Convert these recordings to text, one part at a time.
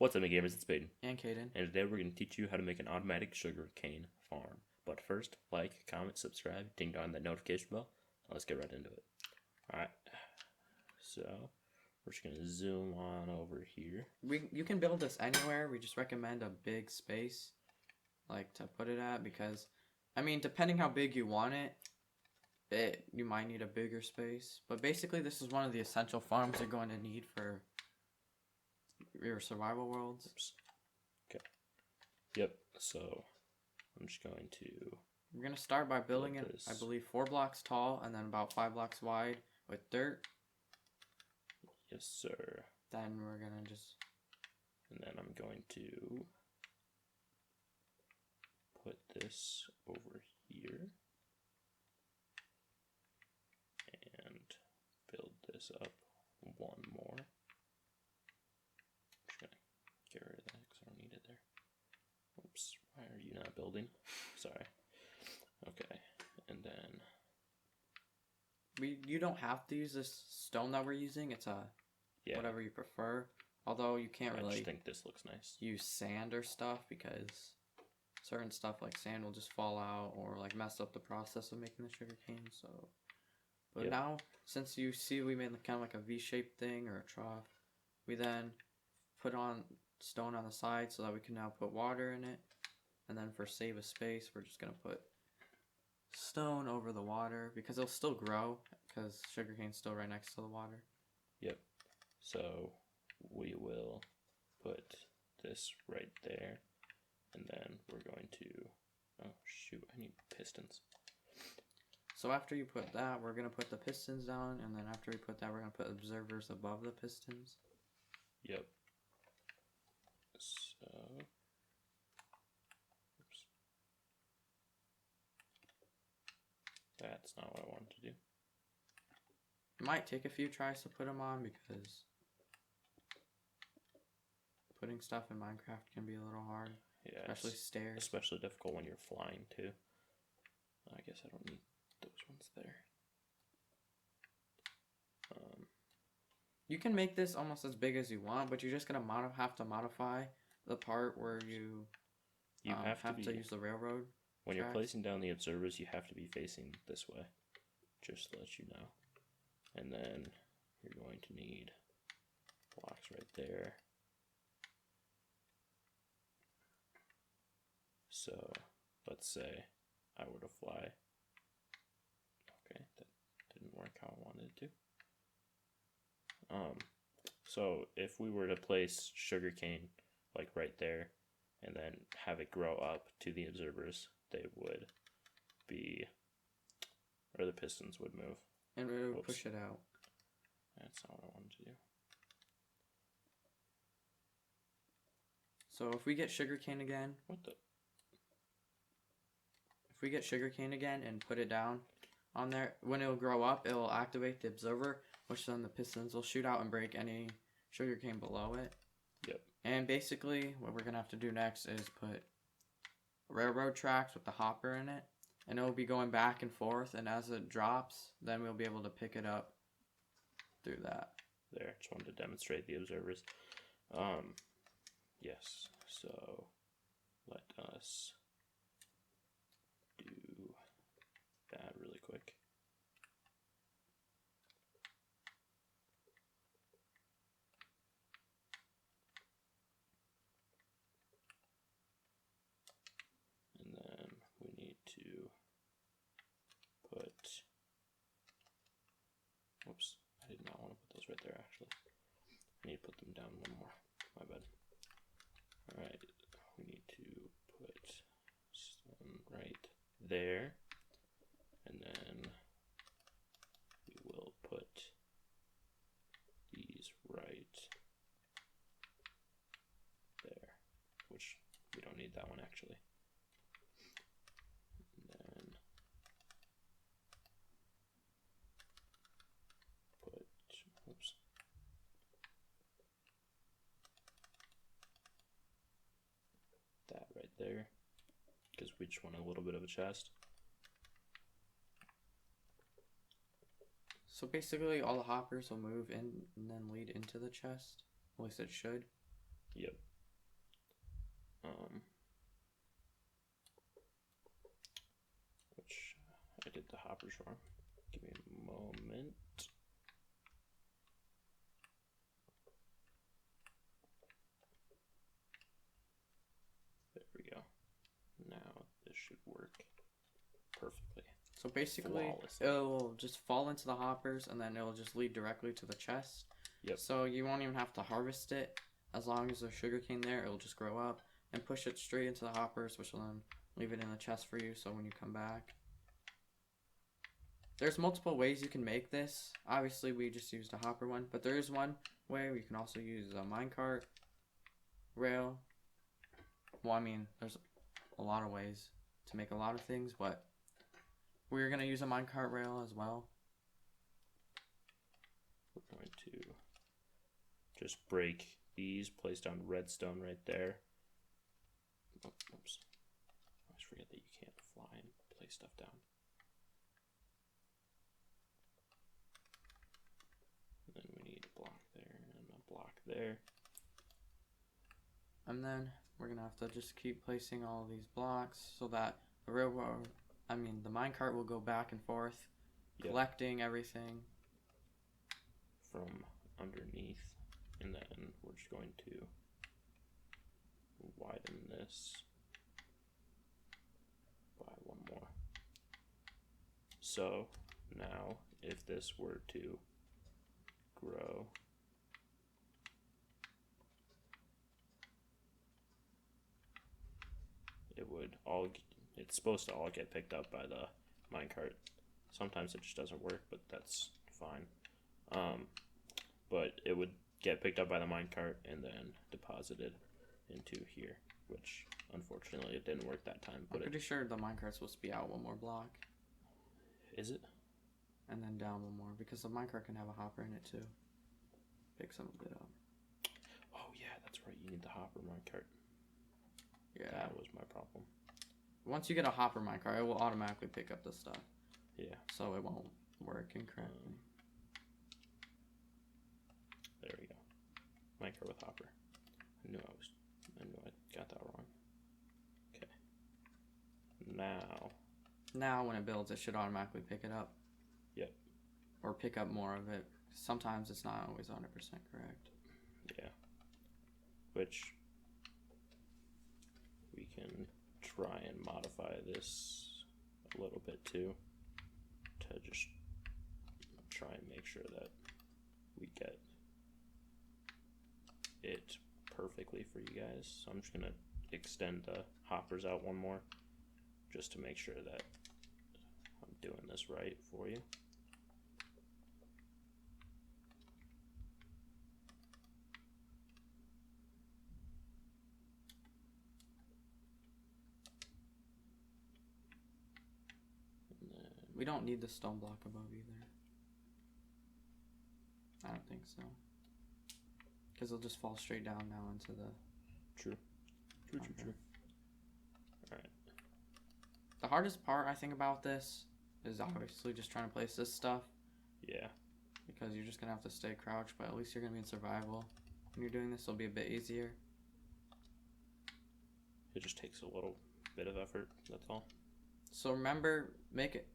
What's up, gamers? It's Peyton, And Caden. and today we're going to teach you how to make an automatic sugar cane farm. But first, like, comment, subscribe, ding dong that notification bell. Now let's get right into it. Alright, so we're just going to zoom on over here. You can build this anywhere. We just recommend a big space, like, to put it at, because, I mean, depending how big you want it, you might need a bigger space. But basically, this is one of the essential farms you're going to need for your survival worlds. Oops. Okay. Yep. So I'm just going to. We're gonna start by building it. I believe 4 blocks tall and then about 5 blocks wide with dirt. Yes, sir. Then we're gonna just. And then I'm going to put this over here and build this up one more. I'm just gonna get rid of that because I don't need it there. Oops, why are you not building? Sorry. Okay, and then You don't have to use this stone that we're using. It's whatever you prefer. Although you can't really. I just think this looks nice. Use sand or stuff because certain stuff like sand will just fall out or like mess up the process of making the sugar cane. So, but now since you see we made kind of like a V-shaped thing or a trough, we then put on stone on the side so that we can now put water in it. And then for save a space, we're just gonna put stone over the water because it'll still grow because sugarcane's still right next to the water. Yep. So we will put this right there, and then we're going to. Oh shoot! I need pistons. So after you put that, we're gonna put the pistons down, and then after we put that, we're gonna put observers above the pistons. Yep. So. Oops. That's not what I wanted to do. It might take a few tries to put them on because putting stuff in Minecraft can be a little hard. Yeah, especially stairs. Especially difficult when you're flying too. I guess I don't need those ones there. You can make this almost as big as you want, but you're just gonna have to modify the part where you have to use the railroad. When you're placing down the observers, you have to be facing this way, just to let you know. And then you're going to need blocks right there. So let's say I were to fly. Okay, that didn't work how I wanted it to. So if we were to place sugarcane like right there and then have it grow up to the observers, they would be, or the pistons would move. And it would push it out. That's not what I wanted to do. So if we get sugarcane again. What the? If we get sugarcane again and put it down on there, when it'll grow up, it'll activate the observer, which then the pistons will shoot out and break any sugarcane below it. Yep. And basically, what we're going to have to do next is put railroad tracks with the hopper in it. And it will be going back and forth. And as it drops, then we'll be able to pick it up through that. There, just wanted to demonstrate the observers. Yes, so let us do that really quick. And then we need to put, whoops, I did not want to put those right there actually. I need to put them down one more, my bad. Alright, we need to put stone right there, and then we will put these right there, which we don't need that one actually. And then put, oops. That right there, because we just want a little bit of a chest. So basically all the hoppers will move in and then lead into the chest. At least it should. Yep. which I did the hoppers wrong. Give me a moment. There we go. Now this should work perfectly. So basically, Flawlessly. it'll just fall into the hoppers, and then it'll just lead directly to the chest. Yep. So you won't even have to harvest it. As long as there's sugarcane there, it'll just grow up and push it straight into the hoppers, which will then leave it in the chest for you. So when you come back, there's multiple ways you can make this. Obviously, we just used a hopper one, but there is one way we can also use a minecart rail. Well, I mean, there's a lot of ways to make a lot of things, but we're gonna use a minecart rail as well. We're going to just break these, place down redstone right there. Oh, oops. I always forget that you can't fly and place stuff down. And then we need a block there and a block there. And then we're gonna have to just keep placing all these blocks so that the railroad, the minecart will go back and forth, collecting everything from underneath, and then we're just going to widen this by one more. So now if this were to grow, it's supposed to all get picked up by the minecart. Sometimes it just doesn't work, but that's fine. But it would get picked up by the minecart and then deposited into here, which unfortunately it didn't work that time. I'm pretty sure the minecart's supposed to be out one more block. Is it? And then down one more, because the minecart can have a hopper in it too. Pick some of it up. Oh yeah, that's right. You need the hopper minecart. Yeah. That was my problem. Once you get a hopper minecart, it will automatically pick up the stuff. Yeah. So it won't work incorrectly. There we go. Minecart with hopper. I knew I got that wrong. Okay. Now when it builds, it should automatically pick it up. Yep. Or pick up more of it. Sometimes it's not always 100% correct. Yeah. Which we can try and modify this a little bit too, to just try and make sure that we get it perfectly for you guys. So I'm just gonna extend the hoppers out one more, just to make sure that I'm doing this right for you. We don't need the stone block above either. I don't think so. Because it'll just fall straight down now into the... True. Alright. The hardest part, I think, about this is obviously just trying to place this stuff. Yeah. Because you're just going to have to stay crouched, but at least you're going to be in survival. When you're doing this, it'll be a bit easier. It just takes a little bit of effort, that's all. So remember, make it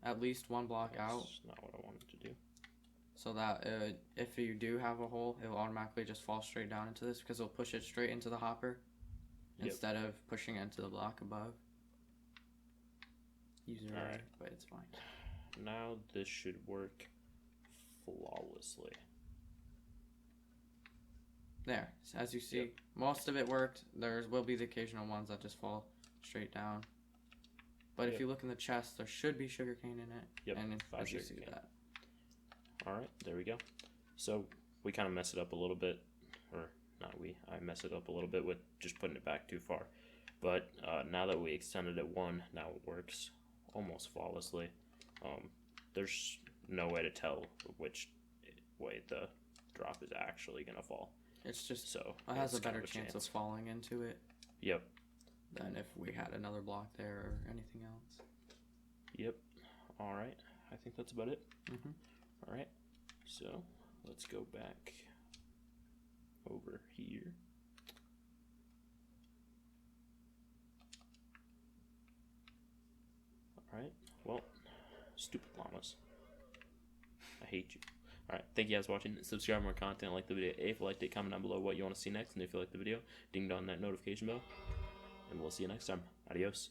at least one block out. That's not what I wanted to do. So that if you do have a hole, it will automatically just fall straight down into this, because it'll push it straight into the hopper instead of pushing it into the block above. User error, but it's fine. Now this should work flawlessly. There, as you see, most of it worked. There will be the occasional ones that just fall straight down. But if you look in the chest, there should be sugarcane in it. Yep, and 5 as you see sugarcane. that. Alright, there we go. So we kind of messed it up a little bit, or not we, I messed it up a little bit with just putting it back too far. But now that we extended it one, now it works almost flawlessly. There's no way to tell which way the drop is actually going to fall. It's just, so it has a better chance of falling into it. Yep. Than if we had another block there or anything else. Yep. Alright, I think that's about it. Mm-hmm. Alright, so let's go back over here. Alright, well, stupid llamas. I hate you. Alright, thank you guys for watching. Subscribe for more content, like the video. If you liked it, comment down below what you want to see next. And if you like the video, ding dong that notification bell. And we'll see you next time. Adios.